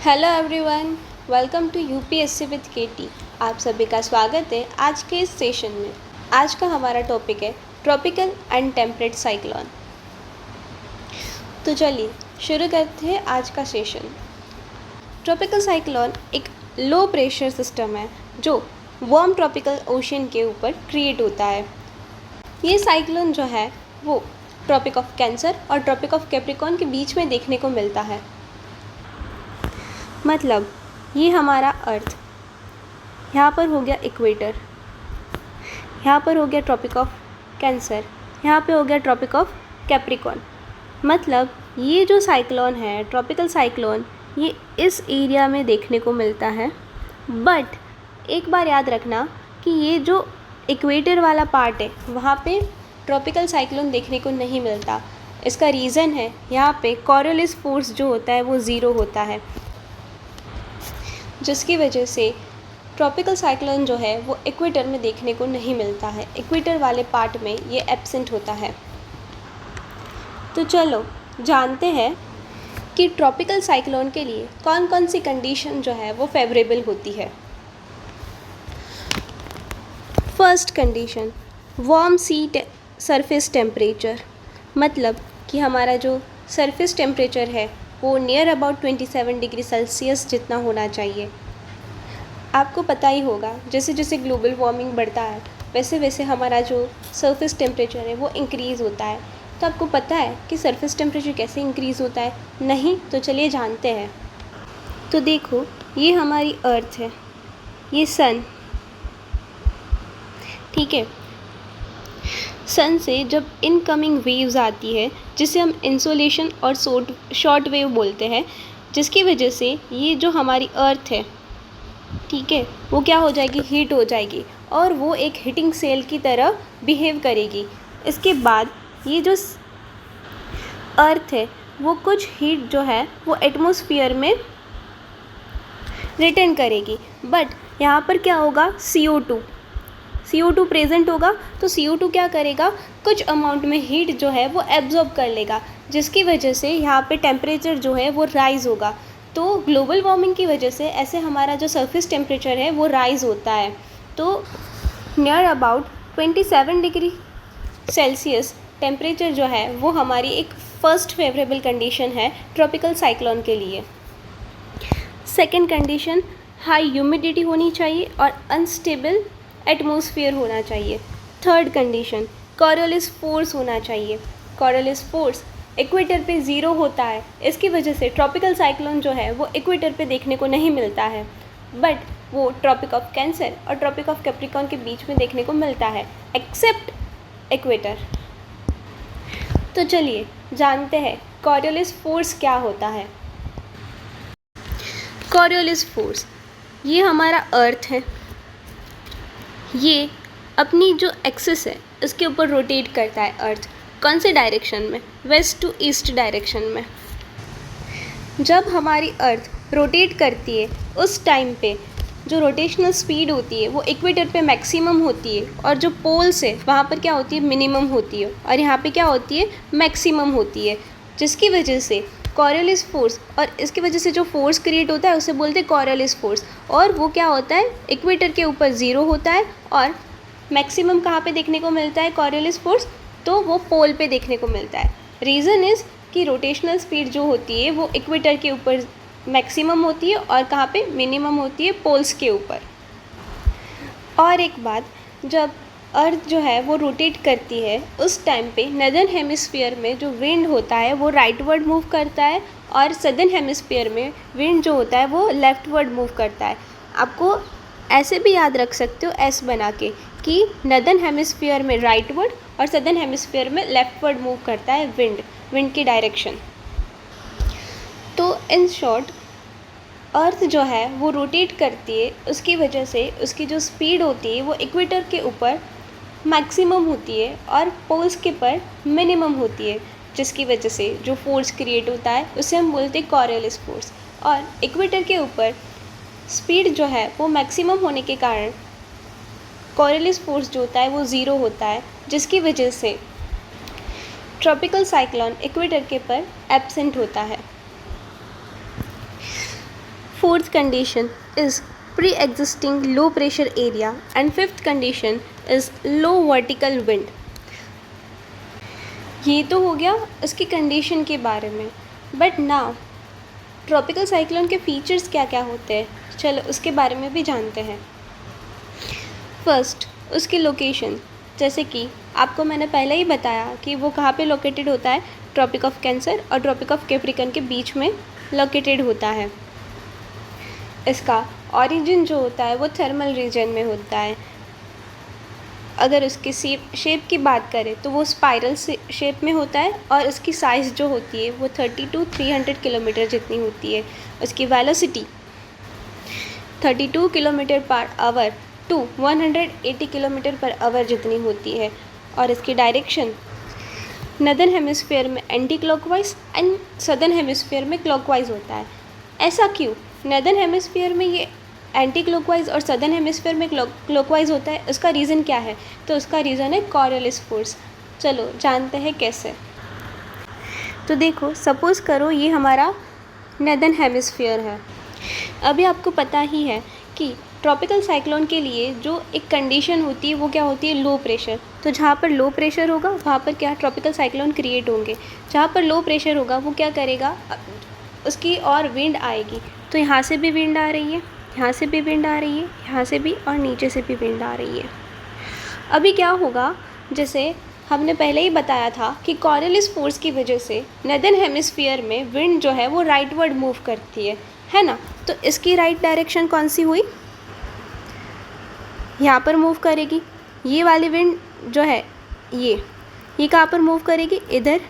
Hello everyone, welcome to UPSC with KT. आप सभी का स्वागत है आज के इस सेशन में। आज का हमारा टॉपिक है ट्रॉपिकल एंड टेम्परेट साइक्लोन। तो चलिए शुरू करते हैं आज का सेशन। ट्रॉपिकल साइक्लोन एक लो प्रेशर सिस्टम है जो वार्म ट्रॉपिकल ओशन के ऊपर क्रिएट होता है। ये साइक्लोन जो है वो ट्रॉपिक ऑफ कैंसर और ट्रॉपिक ऑफ कैप्रिकॉर्न के बीच में देखने को मिलता है। मतलब ये हमारा अर्थ, यहाँ पर हो गया इक्वेटर, यहाँ पर हो गया ट्रॉपिक ऑफ कैंसर, यहाँ पे हो गया ट्रॉपिक ऑफ कैप्रिकॉर्न। मतलब ये जो साइक्लोन है ट्रॉपिकल साइक्लोन, ये इस एरिया में देखने को मिलता है। बट एक बार याद रखना कि ये जो इक्वेटर वाला पार्ट है वहाँ पे ट्रॉपिकल साइक्लोन देखने को नहीं मिलता। इसका रीज़न है यहाँ पे कॉरियोलिस फोर्स जो होता है वो ज़ीरो होता है, जिसकी वजह से ट्रॉपिकल साइक्लोन जो है वो इक्वेटर में देखने को नहीं मिलता है। इक्वेटर वाले पार्ट में ये एब्सेंट होता है। तो चलो जानते हैं कि ट्रॉपिकल साइक्लोन के लिए कौन कौन सी कंडीशन जो है वो फेवरेबल होती है। फर्स्ट कंडीशन, वार्म सी सरफेस टेम्परेचर। मतलब कि हमारा जो सरफेस टेम्परेचर है वो नियर अबाउट 27 डिग्री सेल्सियस जितना होना चाहिए। आपको पता ही होगा जैसे जैसे ग्लोबल वार्मिंग बढ़ता है वैसे वैसे हमारा जो सरफेस टेम्परेचर है वो इंक्रीज़ होता है। तो आपको पता है कि सरफेस टेम्परेचर कैसे इंक्रीज़ होता है? नहीं? तो चलिए जानते हैं। तो देखो, ये हमारी अर्थ है, ये सन, ठीक है। सन से जब इनकमिंग वेव्स आती है जिसे हम इंसोलेशन और शॉर्ट वेव बोलते हैं, जिसकी वजह से ये जो हमारी अर्थ है, ठीक है, वो क्या हो जाएगी? हीट हो जाएगी और वो एक हीटिंग सेल की तरह बिहेव करेगी। इसके बाद ये जो अर्थ है वो कुछ हीट जो है वो एटमॉस्फेयर में रिटर्न करेगी। बट यहाँ पर क्या होगा? CO2 प्रेजेंट होगा। तो CO2 क्या करेगा? कुछ अमाउंट में हीट जो है वो एब्जॉर्ब कर लेगा, जिसकी वजह से यहाँ पे टेम्परेचर जो है वो राइज़ होगा। तो ग्लोबल वार्मिंग की वजह से ऐसे हमारा जो सरफेस टेम्परेचर है वो राइज़ होता है। तो near about 27 degree Celsius temperature जो है वो हमारी एक फ़र्स्ट फेवरेबल कंडीशन है ट्रॉपिकल साइक्लोन के लिए। सेकेंड कंडीशन, हाई ह्यूमिडिटी होनी चाहिए और अनस्टेबल एटमॉस्फेयर होना चाहिए। थर्ड कंडीशन, कॉरियोलिस फोर्स होना चाहिए। कॉरियोलिस फोर्स इक्वेटर पे ज़ीरो होता है, इसकी वजह से ट्रॉपिकल साइक्लोन जो है वो इक्वेटर पे देखने को नहीं मिलता है, बट वो ट्रॉपिक ऑफ कैंसर और ट्रॉपिक ऑफ कैप्रिकॉर्न के बीच में देखने को मिलता है, एक्सेप्ट इक्वेटर। तो चलिए जानते हैं कॉरियोलिस फोर्स क्या होता है। कॉरियोलिस फोर्स, ये हमारा अर्थ है, ये अपनी जो एक्सिस है इसके ऊपर रोटेट करता है अर्थ। कौन से डायरेक्शन में? वेस्ट टू ईस्ट डायरेक्शन में। जब हमारी अर्थ रोटेट करती है उस टाइम पे जो रोटेशनल स्पीड होती है वो इक्वेटर पे मैक्सिमम होती है और जो पोल्स है वहाँ पर क्या होती है? मिनिमम होती है, और यहाँ पे क्या होती है? मैक्सिमम होती है, जिसकी वजह से कॉरियोलिस फोर्स, और इसकी वजह से जो फोर्स क्रिएट होता है उसे बोलते हैं कॉरियोलिस फोर्स। और वो क्या होता है? इक्वेटर के ऊपर ज़ीरो होता है और मैक्सिमम कहाँ पे देखने को मिलता है कॉरियोलिस फोर्स? तो वो पोल पे देखने को मिलता है। रीज़न इज़ कि रोटेशनल स्पीड जो होती है वो इक्वेटर के ऊपर मैक्सिमम होती है और कहाँ पे? मिनिमम होती है, पोल्स के ऊपर। और एक बात, जब अर्थ जो है वो रोटेट करती है उस टाइम पे नदर्न हेमिस्फीयर में जो विंड होता है वो राइटवर्ड मूव करता है और सदर्न हेमिस्फीयर में विंड जो होता है वो लेफ्टवर्ड मूव करता है। आपको ऐसे भी याद रख सकते हो एस बना के कि नदर्न हेमिस्फीयर में राइटवर्ड और सदर्न हेमिस्फीयर में लेफ्टवर्ड मूव करता है विंड की डायरेक्शन। तो इन शॉर्ट अर्थ जो है वो रोटेट करती है, उसकी वजह से उसकी जो स्पीड होती है वो इक्वेटर के ऊपर मैक्सिमम होती है और पोल्स के पर मिनिमम होती है, जिसकी वजह से जो फोर्स क्रिएट होता है उसे हम बोलते हैं कॉरियोलिस फोर्स। और इक्वेटर के ऊपर स्पीड जो है वो मैक्सिमम होने के कारण कॉरियोलिस फोर्स जो होता है वो ज़ीरो होता है, जिसकी वजह से ट्रॉपिकल साइक्लोन इक्वेटर के पर एब्सेंट होता है। fourth condition is pre-existing low pressure area and fifth condition is low vertical wind. ये तो हो गया उसकी कंडीशन के बारे में, बट नाउ ट्रॉपिकल साइक्लोन के फीचर्स क्या क्या होते हैं, चलो उसके बारे में भी जानते हैं। फर्स्ट, उसकी लोकेशन, जैसे कि आपको मैंने पहले ही बताया कि वो कहाँ पे लोकेटेड होता है, ट्रॉपिक ऑफ कैंसर और ट्रॉपिक ऑफ कैप्रिकॉर्न के बीच में लोकेटेड होता है। इसका ओरिजिन जो होता है वो थर्मल रीजन में होता है। अगर उसकी शेप की बात करें तो वो स्पाइरल शेप में होता है और उसकी साइज़ जो होती है वो 30 to 300 किलोमीटर जितनी होती है। उसकी velocity 32 kilometre per hour to 180 kilometre per hour जितनी होती है। और इसकी डायरेक्शन नदर्न हेमिस्फीयर में anticlockwise and southern hemisphere में क्लॉकवाइज होता है। ऐसा क्यों? नदर्न हेमिस्फीयर में ये एंटी क्लॉकवाइज और सदर्न हेमिस्फीयर में क्लॉकवाइज होता है, उसका रीज़न क्या है? तो उसका रीज़न है कॉरियोलिस फोर्स। चलो जानते हैं कैसे। तो देखो, सपोज़ करो ये हमारा नदर्न हेमिस्फीयर है। अभी आपको पता ही है कि ट्रॉपिकल साइक्लोन के लिए जो एक कंडीशन होती है वो क्या होती है, लो प्रेशर। तो जहाँ पर लो प्रेशर होगा वहाँ पर क्या ट्रॉपिकल साइक्लोन क्रिएट होंगे। जहाँ पर लो प्रेशर होगा वो क्या करेगा, उसकी और विंड आएगी। तो यहाँ से भी विंड आ रही है, यहाँ से भी विंड आ रही है, यहाँ से भी और नीचे से भी विंड आ रही है। अभी क्या होगा, जैसे हमने पहले ही बताया था कि कॉरियोलिस फोर्स की वजह से नदर्न हेमिस्फीयर में विंड जो है वो राइटवर्ड मूव करती है ना। तो इसकी राइट डायरेक्शन कौन सी हुई, यहाँ पर मूव करेगी। ये वाली विंड जो है ये कहाँ पर मूव करेगी, इधर।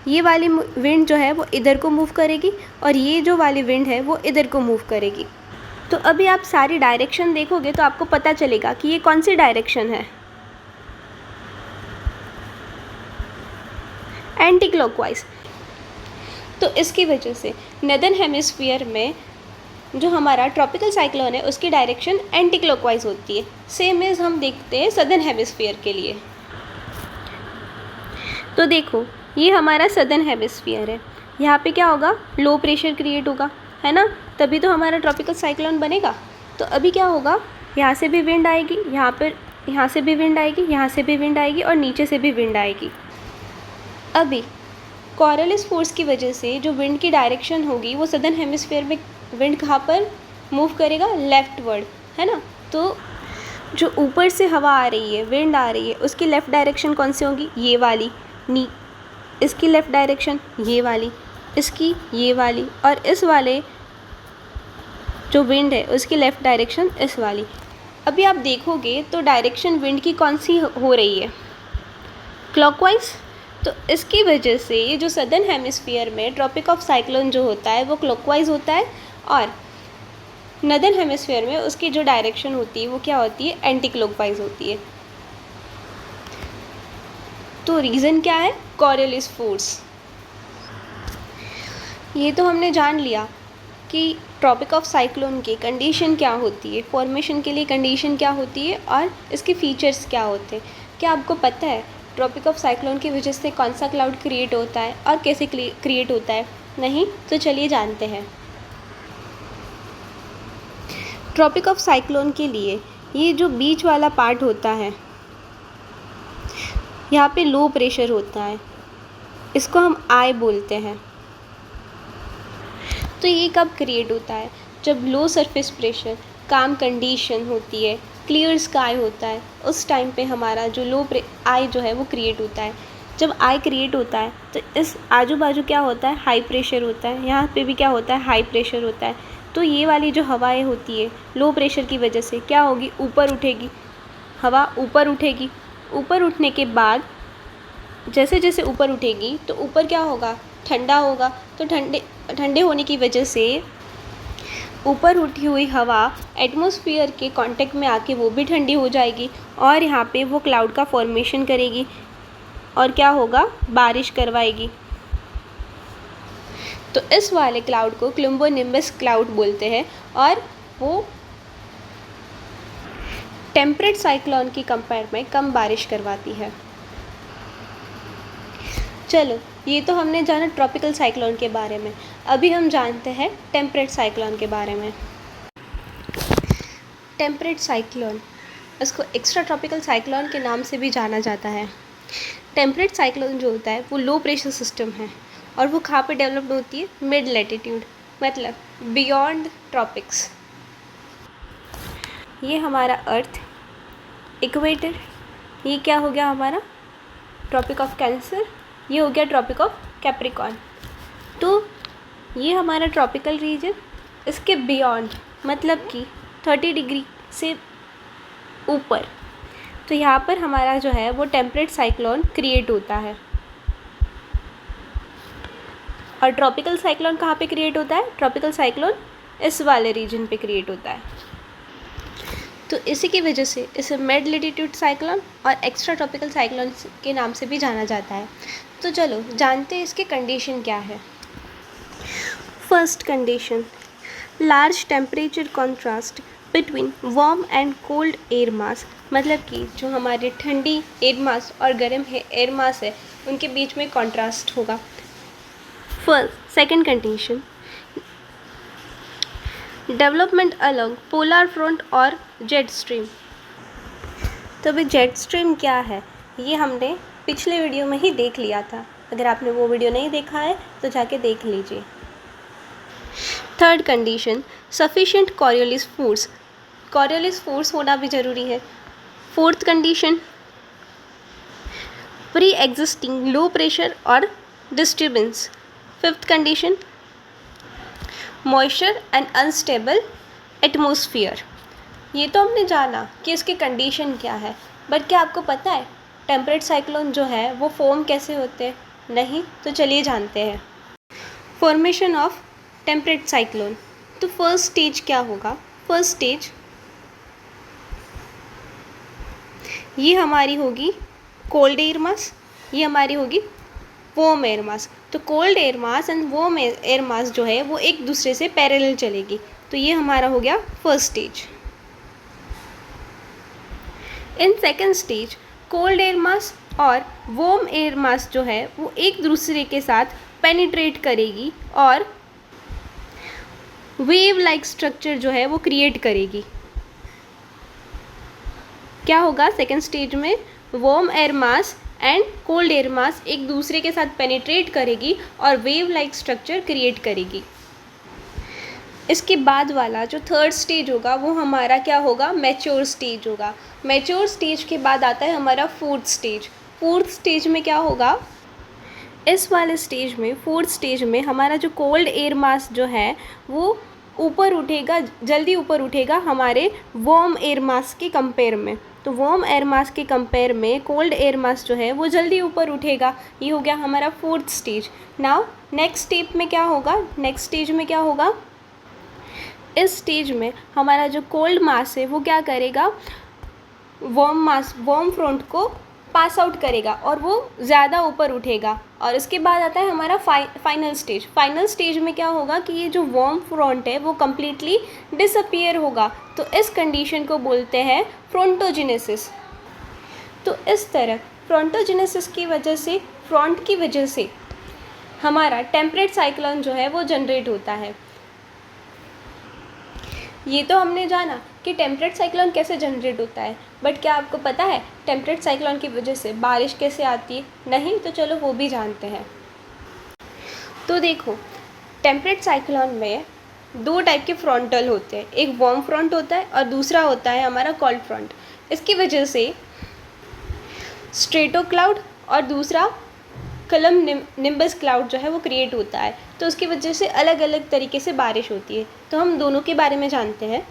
ये वाली विंड जो है वो इधर को मूव करेगी और ये जो वाली विंड है वो इधर को मूव करेगी। तो अभी आप सारी डायरेक्शन देखोगे तो आपको पता चलेगा कि ये कौन सी डायरेक्शन है, एंटी क्लॉकवाइज। तो इसकी वजह से नदर्न हेमिस्फीयर में जो हमारा ट्रॉपिकल साइक्लोन है उसकी डायरेक्शन एंटी क्लॉकवाइज होती है। सेम एज हम देखते हैं सदर्न हेमिस्फीयर के लिए। तो देखो, ये हमारा सदर्न हेमिस्फीयर है। यहाँ पे क्या होगा, लो प्रेशर क्रिएट होगा, है ना, तभी तो हमारा ट्रॉपिकल साइक्लोन बनेगा। तो अभी क्या होगा, यहाँ से भी विंड आएगी, यहाँ से भी विंड आएगी, यहाँ से भी विंड आएगी और नीचे से भी विंड आएगी। अभी कॉरियोलिस फोर्स की वजह से जो विंड की डायरेक्शन होगी वो सदर्न हेमिस्फीयर में विंड कहाँ पर मूव करेगा, लेफ्टवर्ड, है ना। तो जो ऊपर से हवा आ रही है, विंड आ रही है, उसकी लेफ़्ट डायरेक्शन कौन सी होगी, ये वाली। इसकी लेफ़्ट डायरेक्शन ये वाली, इसकी ये वाली, और इस वाले जो विंड है उसकी लेफ़्ट डायरेक्शन इस वाली। अभी आप देखोगे तो डायरेक्शन विंड की कौन सी हो रही है, क्लॉकवाइज। तो इसकी वजह से ये जो सदर्न हेमिस्फीयर में ट्रॉपिक ऑफ साइक्लोन जो होता है वो क्लॉकवाइज होता है और नदर्न हेमिस्फीयर में उसकी जो डायरेक्शन होती है वो क्या होती है, एंटी क्लॉकवाइज होती है। तो रीज़न क्या है, कॉरियोलिस फोर्स। ये तो हमने जान लिया कि ट्रॉपिक ऑफ साइक्लोन की कंडीशन क्या होती है, फॉर्मेशन के लिए कंडीशन क्या होती है और इसके फीचर्स क्या होते हैं। क्या आपको पता है ट्रॉपिक ऑफ साइक्लोन की वजह से कौन सा क्लाउड क्रिएट होता है और कैसे क्रिएट होता है? नहीं? तो चलिए जानते हैं। ट्रॉपिक ऑफ साइक्लोन के लिए ये जो बीच वाला पार्ट होता है, यहाँ पे लो प्रेशर होता है, इसको हम आई बोलते हैं। तो ये कब क्रिएट होता है, जब लो सरफेस प्रेशर, काम कंडीशन होती है, क्लियर स्काई होता है, उस टाइम पे हमारा जो आई जो है वो क्रिएट होता है। जब आई क्रिएट होता है तो इस आजू बाजू क्या होता है, हाई प्रेशर होता है, यहाँ पे भी क्या होता है, हाई प्रेशर होता है। तो ये वाली जो हवाएं होती है लो प्रेशर की वजह से क्या होगी, ऊपर उठेगी, हवा ऊपर उठेगी। ऊपर उठने के बाद जैसे जैसे ऊपर उठेगी तो ऊपर क्या होगा, ठंडा होगा। तो ठंडे होने की वजह से ऊपर उठी हुई हवा एटमॉस्फेयर के कांटेक्ट में आके वो भी ठंडी हो जाएगी और यहाँ पे वो क्लाउड का फॉर्मेशन करेगी और क्या होगा, बारिश करवाएगी। तो इस वाले क्लाउड को क्लुम्बोनिम्बस क्लाउड बोलते हैं और वो टेम्परेट साइक्लोन की कंपेयर में कम बारिश करवाती है। चलो, ये तो हमने जाना ट्रॉपिकल साइक्लोन के बारे में। अभी हम जानते हैं टेम्परेट साइक्लोन के बारे में। टेम्परेट साइक्लोन, इसको एक्स्ट्रा ट्रॉपिकल साइक्लोन के नाम से भी जाना जाता है। टेम्परेट साइक्लोन जो होता है वो लो प्रेशर सिस्टम है और वो कहाँ पे डेवलप्ड होती है? मिड लैटिट्यूड, मतलब बियॉन्ड ट्रॉपिक्स। ये हमारा अर्थ, इक्वेटर, ये क्या हो गया हमारा? ट्रॉपिक ऑफ कैंसर, ये हो गया ट्रॉपिक ऑफ कैप्रिकॉर्न। तो ये हमारा ट्रॉपिकल रीजन, इसके बियॉन्ड मतलब कि 30 डिग्री से ऊपर, तो यहाँ पर हमारा जो है वो टेम्परेट साइक्लोन क्रिएट होता है। और ट्रॉपिकल साइक्लोन कहाँ पे क्रिएट होता है? ट्रॉपिकल साइक्लोन इस वाले रीजन पे क्रिएट होता है। तो इसी की वजह से इसे मिड लैटिट्यूड साइक्लोन और एक्स्ट्रा ट्रॉपिकल साइक्लोन के नाम से भी जाना जाता है। तो चलो जानते हैं इसके कंडीशन क्या है। First condition, large temperature contrast between warm and cold air मास, मतलब कि जो हमारे ठंडी एयर मास और गर्म एयर मास है उनके बीच में कॉन्ट्रास्ट होगा। Second condition, development along polar front और जेट स्ट्रीम। तो अभी जेट स्ट्रीम क्या है ये हमने पिछले वीडियो में ही देख लिया था। अगर आपने वो वीडियो नहीं देखा है तो जाके देख लीजिए। Third condition, sufficient Coriolis force, Coriolis force होना भी ज़रूरी है। Fourth condition, pre existing low pressure और disturbance. Fifth condition, moisture and unstable atmosphere. ये तो हमने जाना कि इसके कंडीशन क्या है, बट क्या आपको पता है टेम्परेट साइक्लोन जो है वो फॉर्म कैसे होते हैं? नहीं? तो चलिए जानते हैं। Formation of temperate cyclone. तो फर्स्ट स्टेज क्या होगा? फर्स्ट स्टेज ये हमारी होगी कोल्ड एयर मास, ये हमारी होगी वार्म एयर मास। तो cold air mass and warm air mass जो है वो एक दूसरे से पैरेलल चलेगी। तो ये हमारा हो गया first stage. In second stage cold air मास और वार्म एयर मास जो है वो एक दूसरे के साथ पेनिट्रेट करेगी और वेव लाइक स्ट्रक्चर जो है वो क्रिएट करेगी। क्या होगा सेकेंड स्टेज में? Warm air mass and cold air मास एक दूसरे के साथ पेनिट्रेट करेगी और वेव लाइक स्ट्रक्चर क्रिएट करेगी। इसके बाद वाला जो थर्ड स्टेज होगा वो हमारा क्या होगा? मैच्योर स्टेज होगा। मैच्योर स्टेज के बाद आता है हमारा फोर्थ स्टेज। फोर्थ स्टेज में क्या होगा? इस वाले स्टेज में, फोर्थ स्टेज में हमारा जो कोल्ड एयर मास जो है वो ऊपर उठेगा, जल्दी ऊपर उठेगा हमारे वार्म एयर मास के कंपेयर में। तो वार्म एयर मास के कंपेयर में कोल्ड एयर मास जो है वो जल्दी ऊपर उठेगा। ये हो गया हमारा fourth stage. Now next step में क्या होगा? नेक्स्ट स्टेज में क्या होगा? इस स्टेज में हमारा जो कोल्ड मास है वो क्या करेगा? वार्म फ्रंट को पास आउट करेगा और वो ज़्यादा ऊपर उठेगा। और इसके बाद आता है हमारा फाइनल स्टेज। फाइनल स्टेज में क्या होगा कि ये जो वार्म फ्रंट है वो कम्प्लीटली डिसअपियर होगा। तो इस कंडीशन को बोलते हैं फ्रंटोजेनेसिस। तो इस तरह फ्रंटोजेनेसिस की वजह से, फ्रंट की वजह से हमारा टेम्परेट साइक्लोन जो है वो जनरेट होता है। ये तो हमने जाना कि टेम्परेट साइक्लोन कैसे जनरेट होता है, बट क्या आपको पता है टेम्परेट साइक्लोन की वजह से बारिश कैसे आती है? नहीं? तो चलो वो भी जानते हैं। तो देखो, टेम्परेट साइक्लोन में दो टाइप के फ्रंटल होते हैं, एक वार्म फ्रंट होता है और दूसरा होता है हमारा कोल्ड फ्रंट। इसकी वजह से स्ट्रेटो क्लाउड और दूसरा कलम निम्बस क्लाउड जो है वो क्रिएट होता है। तो उसकी वजह से अलग अलग तरीके से बारिश होती है। तो हम दोनों के बारे में जानते हैं।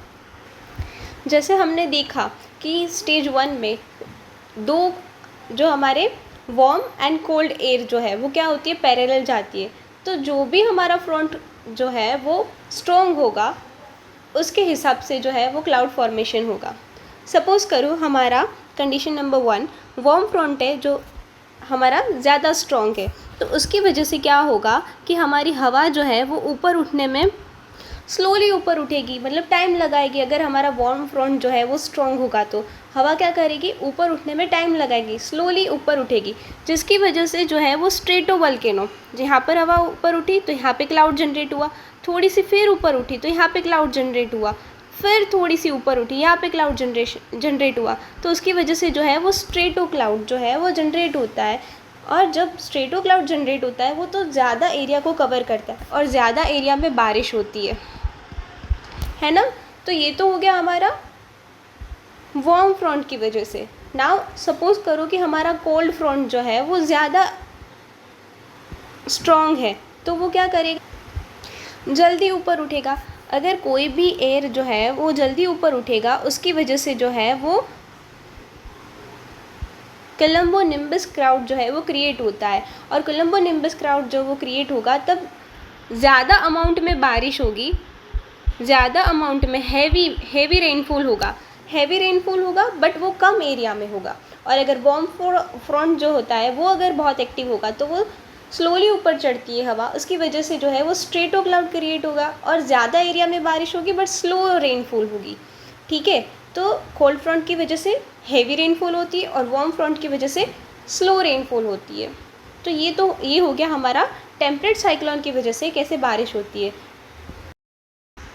जैसे हमने देखा कि स्टेज 1 में दो जो हमारे वार्म एंड कोल्ड एयर जो है वो क्या होती है? पैरेलल जाती है। तो जो भी हमारा फ्रंट जो है वो स्ट्रॉन्ग होगा उसके हिसाब से जो है वो क्लाउड फॉर्मेशन होगा। सपोज़ करो हमारा कंडीशन नंबर 1 वार्म फ्रंट है जो हमारा ज़्यादा स्ट्रॉन्ग है। तो उसकी वजह से क्या होगा कि हमारी हवा जो है वो ऊपर उठने में स्लोली ऊपर उठेगी, मतलब टाइम लगाएगी। अगर हमारा वार्म फ्रंट जो है वो स्ट्रॉन्ग होगा तो हवा क्या करेगी, ऊपर उठने में टाइम लगाएगी, स्लोली ऊपर उठेगी, जिसकी वजह से जो है वो स्ट्रेटो वोल्केनो, यहाँ पर हवा ऊपर उठी तो यहाँ पे क्लाउड जनरेट हुआ, थोड़ी सी फिर ऊपर उठी तो यहाँ पे क्लाउड जनरेट हुआ, फिर थोड़ी सी ऊपर उठी, यहाँ पे क्लाउड जनरेट हुआ, तो उसकी वजह से जो है वो स्ट्रेटो क्लाउड जो है वो जनरेट होता है। और जब स्ट्रेटो क्लाउड जनरेट होता है वो तो ज़्यादा एरिया को कवर करता है और ज़्यादा एरिया में बारिश होती है ना। तो ये तो हो गया हमारा वार्म फ्रंट की वजह से। नाउ सपोज़ करो कि हमारा कोल्ड फ्रंट जो है वो ज़्यादा स्ट्रॉन्ग है, तो वो क्या करेगा, जल्दी ऊपर उठेगा। अगर कोई भी एयर जो है वो जल्दी ऊपर उठेगा, उसकी वजह से जो है वो कोलम्बो निम्बस क्लाउड जो है वो क्रिएट होता है। और कोलम्बो निम्बस क्लाउड जो वो क्रिएट होगा तब ज़्यादा अमाउंट में बारिश होगी, ज़्यादा अमाउंट में हैवी रेनफॉल होगा, बट वो कम एरिया में होगा। और अगर वार्म फ्रंट जो होता है वो अगर बहुत एक्टिव होगा तो वो स्लोली ऊपर चढ़ती है हवा, उसकी वजह से जो है वो स्ट्रेटो क्लाउड क्रिएट होगा और ज़्यादा एरिया में बारिश होगी बट स्लो रेनफॉल होगी। ठीक है, तो कोल्ड फ्रंट की वजह से हेवी रेनफॉल होती है और वार्म फ्रंट की वजह से स्लो रेनफॉल होती है। तो ये हो गया हमारा टेम्परेट साइक्लोन की वजह से कैसे बारिश होती है।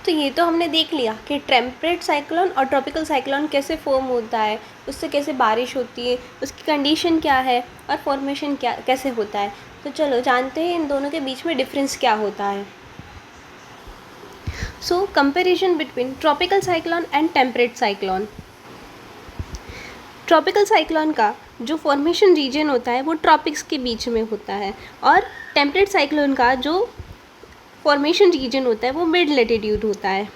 तो ये तो हमने देख लिया कि टेम्परेट साइक्लोन और ट्रॉपिकल साइक्लोन कैसे फॉर्म होता है, उससे कैसे बारिश होती है, उसकी कंडीशन क्या है और फॉर्मेशन कैसे होता है। तो चलो जानते हैं इन दोनों के बीच में डिफरेंस क्या होता है। So comparison between tropical cyclone and temperate cyclone. Tropical cyclone का जो फॉर्मेशन रीजन होता है वो ट्रॉपिक्स के बीच में होता है और टेम्परेट साइक्लोन का जो फॉर्मेशन रीजन होता है वो मिड लेटीट्यूड होता है।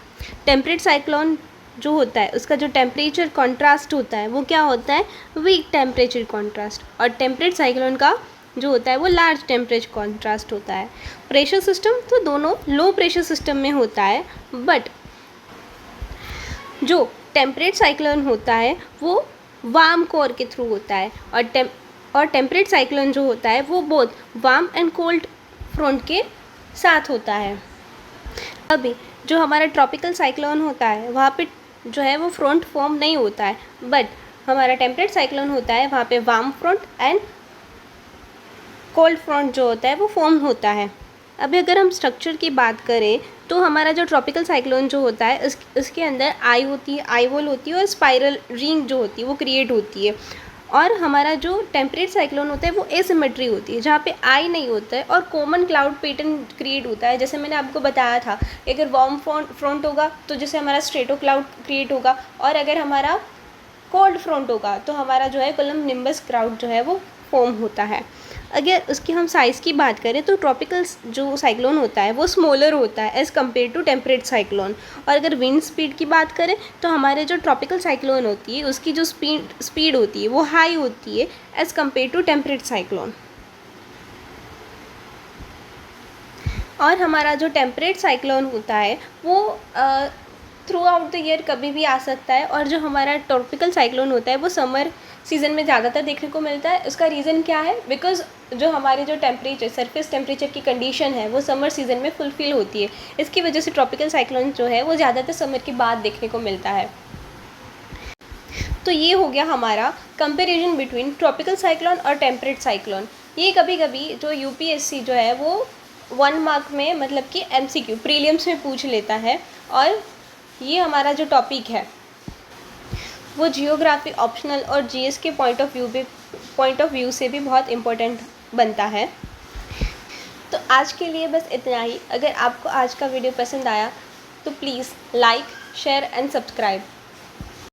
टेम्परेट साइक्लोन जो होता है उसका जो टेम्परेचर कॉन्ट्रास्ट होता है वो क्या होता है, वीक टेम्परेचर कॉन्ट्रास्ट। और टेम्परेट साइक्लोन का जो होता है वो लार्ज टेम्परेचर कॉन्ट्रास्ट होता है। प्रेशर सिस्टम तो दोनों लो प्रेशर सिस्टम में होता है, बट जो टेम्परेट साइक्लोन होता है वो वार्म कोर के थ्रू होता है और टेम्परेट साइक्लोन जो होता है वो both warm and cold front के साथ होता है। अभी जो हमारा ट्रॉपिकल साइक्लोन होता है वहाँ पे जो है वो फ्रंट फॉर्म नहीं होता है, बट हमारा टेम्परेट साइक्लोन होता है वहाँ पे warm front end cold front जो होता है वो फॉर्म होता है। अभी अगर हम स्ट्रक्चर की बात करें तो हमारा जो ट्रॉपिकल साइक्लोन जो होता है उसके अंदर आई होती है, आई वॉल होती है और स्पाइरल रिंग जो होती है वो क्रिएट होती है। और हमारा जो टेम्परेट साइक्लोन होता है वो एसिमेट्री होती है जहाँ पे आई नहीं होता है और कॉमन क्लाउड पैटर्न क्रिएट होता है। जैसे मैंने आपको बताया था, अगर वार्म फ्रंट होगा तो जैसे हमारा स्ट्रेटो क्लाउड क्रिएट होगा, और अगर हमारा कोल्ड फ्रंट होगा तो हमारा जो है कोलम्बो निम्बस क्लाउड जो है वो फॉर्म होता है। अगर उसकी हम साइज़ की बात करें तो ट्रॉपिकल जो साइक्लोन होता है वो स्मॉलर होता है as compare to temperate cyclone. और अगर विंड स्पीड की बात करें तो हमारे जो ट्रॉपिकल साइक्लोन होती है उसकी जो स्पीड होती है वो हाई होती है as compare to temperate cyclone. और हमारा जो टेम्परेट साइक्लोन होता है वो थ्रू आउट द ईयर कभी भी आ सकता है, और जो हमारा ट्रॉपिकल साइक्लोन होता है वो समर सीज़न में ज़्यादातर देखने को मिलता है। उसका रीज़न क्या है, बिकॉज जो हमारे जो टेम्परेचर सरफेस टेम्परेचर की कंडीशन है वो समर सीज़न में फुलफ़िल होती है। इसकी वजह से ट्रॉपिकल साइक्लोन जो है वो ज़्यादातर समर के बाद देखने को मिलता है। तो ये हो गया हमारा कंपैरिजन बिटवीन ट्रॉपिकल साइक्लोन और टेम्परेट साइक्लोन। ये कभी कभी जो यूपीएससी जो है वो 1 मार्क में मतलब कि एमसीक्यू प्रीलिम्स में पूछ लेता है, और ये हमारा जो टॉपिक है वो जियोग्राफी ऑप्शनल और जीएस के पॉइंट ऑफ व्यू से भी बहुत इम्पोर्टेंट बनता है। तो आज के लिए बस इतना ही। अगर आपको आज का वीडियो पसंद आया तो please like, share and subscribe.